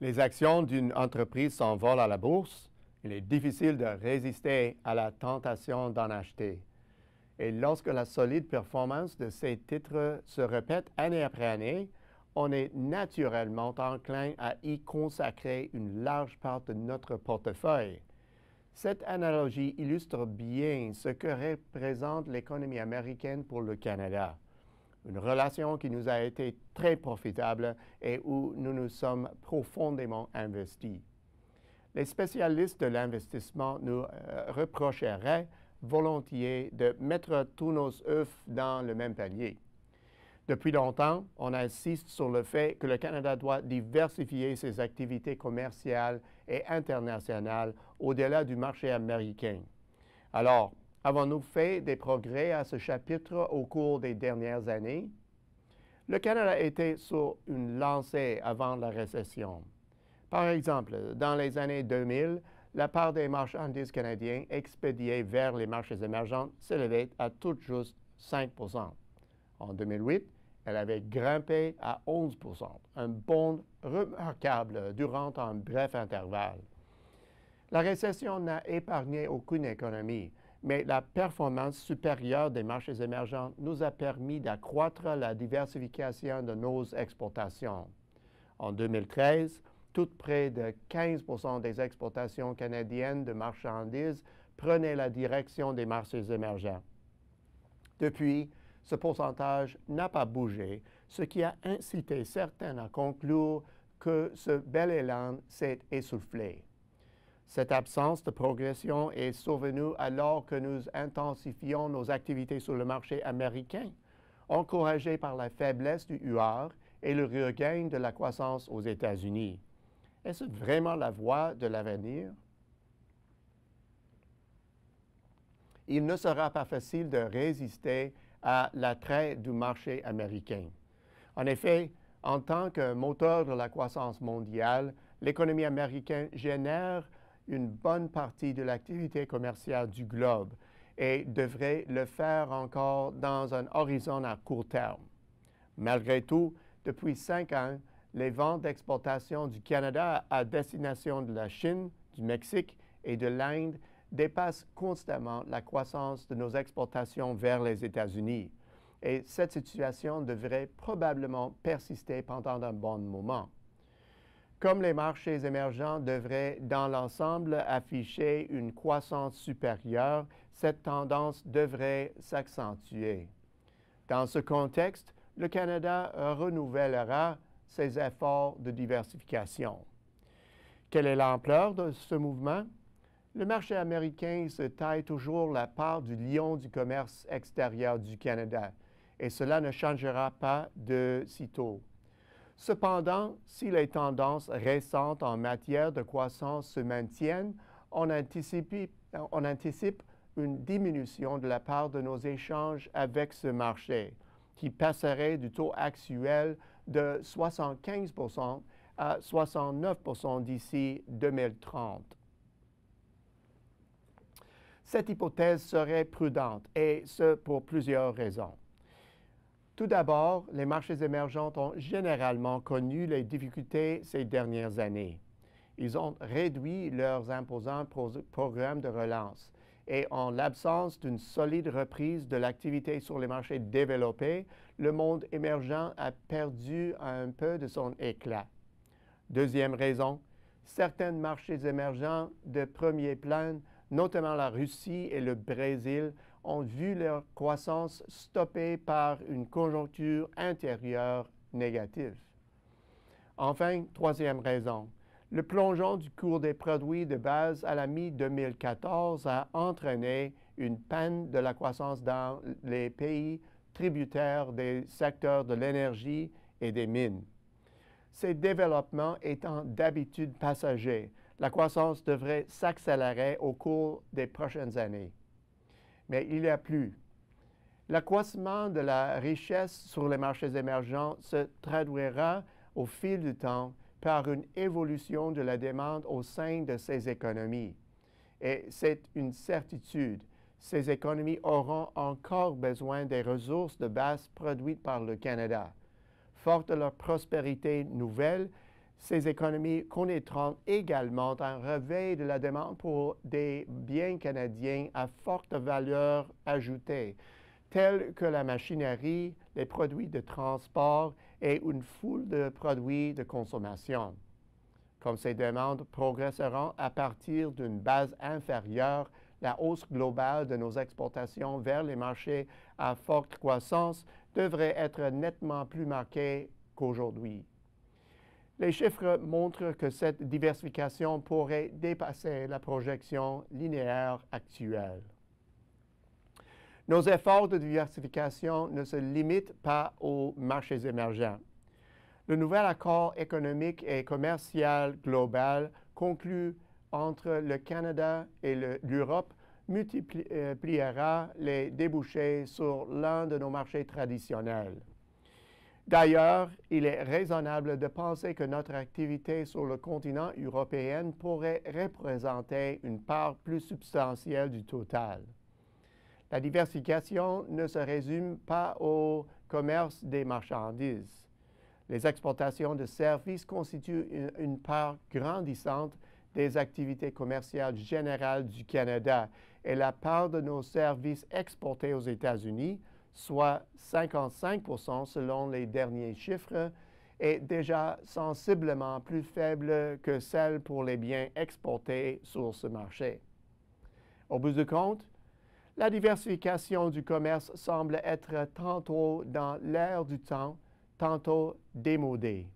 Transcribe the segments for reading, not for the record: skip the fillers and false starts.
Les actions d'une entreprise s'envolent à la bourse. Il est difficile de résister à la tentation d'en acheter. Et lorsque la solide performance de ces titres se répète année après année, on est naturellement enclin à y consacrer une large part de notre portefeuille. Cette analogie illustre bien ce que représente l'économie américaine pour le Canada. Une relation qui nous a été très profitable et où nous nous sommes profondément investis. Les spécialistes de l'investissement nous reprocheraient volontiers de mettre tous nos œufs dans le même panier. Depuis longtemps, on insiste sur le fait que le Canada doit diversifier ses activités commerciales et internationales au-delà du marché américain. Alors, avons-nous fait des progrès à ce chapitre au cours des dernières années? Le Canada était sur une lancée avant la récession. Par exemple, dans les années 2000, la part des marchandises canadiennes expédiées vers les marchés émergents s'élevait à tout juste 5 %. En 2008, elle avait grimpé à 11 %, un bond remarquable durant un bref intervalle. La récession n'a épargné aucune économie, mais la performance supérieure des marchés émergents nous a permis d'accroître la diversification de nos exportations. En 2013, tout près de 15 % des exportations canadiennes de marchandises prenaient la direction des marchés émergents. Depuis, ce pourcentage n'a pas bougé, ce qui a incité certains à conclure que ce bel élan s'est essoufflé. Cette absence de progression est survenue alors que nous intensifions nos activités sur le marché américain, encouragés par la faiblesse du $, et le regain de la croissance aux États-Unis. Est-ce vraiment la voie de l'avenir? Il ne sera pas facile de résister à l'attrait du marché américain. En effet, en tant que moteur de la croissance mondiale, l'économie américaine génère une bonne partie de l'activité commerciale du globe et devrait le faire encore dans un horizon à court terme. Malgré tout, depuis 5 ans, les ventes d'exportation du Canada à destination de la Chine, du Mexique et de l'Inde dépassent constamment la croissance de nos exportations vers les États-Unis. Et cette situation devrait probablement persister pendant un bon moment. Comme les marchés émergents devraient, dans l'ensemble, afficher une croissance supérieure, cette tendance devrait s'accentuer. Dans ce contexte, le Canada renouvellera ses efforts de diversification. Quelle est l'ampleur de ce mouvement? Le marché américain se taille toujours la part du lion du commerce extérieur du Canada, et cela ne changera pas de sitôt. Cependant, si les tendances récentes en matière de croissance se maintiennent, on anticipe une diminution de la part de nos échanges avec ce marché, qui passerait du taux actuel de 75 % à 69 % d'ici 2030. Cette hypothèse serait prudente, et ce pour plusieurs raisons. Tout d'abord, les marchés émergents ont généralement connu les difficultés ces dernières années. Ils ont réduit leurs imposants programmes de relance et en l'absence d'une solide reprise de l'activité sur les marchés développés, le monde émergent a perdu un peu de son éclat. Deuxième raison, certains marchés émergents de premier plan, notamment la Russie et le Brésil, ont vu leur croissance stoppée par une conjoncture intérieure négative. Enfin, troisième raison, le plongeon du cours des produits de base à la mi-2014 a entraîné une panne de la croissance dans les pays tributaires des secteurs de l'énergie et des mines. Ces développements étant d'habitude passagers, la croissance devrait s'accélérer au cours des prochaines années. Mais il y a plus. L'accroissement de la richesse sur les marchés émergents se traduira au fil du temps par une évolution de la demande au sein de ces économies. Et c'est une certitude. Ces économies auront encore besoin des ressources de base produites par le Canada. Forte de leur prospérité nouvelle, Ces économies connaîtront également un réveil de la demande pour des biens canadiens à forte valeur ajoutée, tels que la machinerie, les produits de transport et une foule de produits de consommation. Comme ces demandes progresseront à partir d'une base inférieure, la hausse globale de nos exportations vers les marchés à forte croissance devrait être nettement plus marquée qu'aujourd'hui. Les chiffres montrent que cette diversification pourrait dépasser la projection linéaire actuelle. Nos efforts de diversification ne se limitent pas aux marchés émergents. Le nouvel accord économique et commercial global conclu entre le Canada et l'Europe multipliera les débouchés sur l'un de nos marchés traditionnels. D'ailleurs, il est raisonnable de penser que notre activité sur le continent européen pourrait représenter une part plus substantielle du total. La diversification ne se résume pas au commerce des marchandises. Les exportations de services constituent une part grandissante des activités commerciales générales du Canada et la part de nos services exportés aux États-Unis, soit 55% selon les derniers chiffres, est déjà sensiblement plus faible que celle pour les biens exportés sur ce marché. Au bout du compte, la diversification du commerce semble être tantôt dans l'air du temps, tantôt démodée.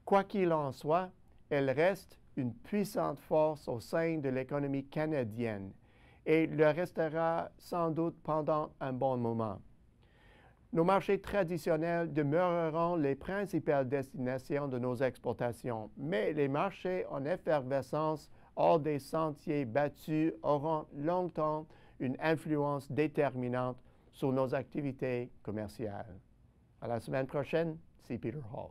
Quoi qu'il en soit, elle reste une puissante force au sein de l'économie canadienne et le restera sans doute pendant un bon moment. Nos marchés traditionnels demeureront les principales destinations de nos exportations, mais les marchés en effervescence hors des sentiers battus auront longtemps une influence déterminante sur nos activités commerciales. À la semaine prochaine, c'est Peter Hall.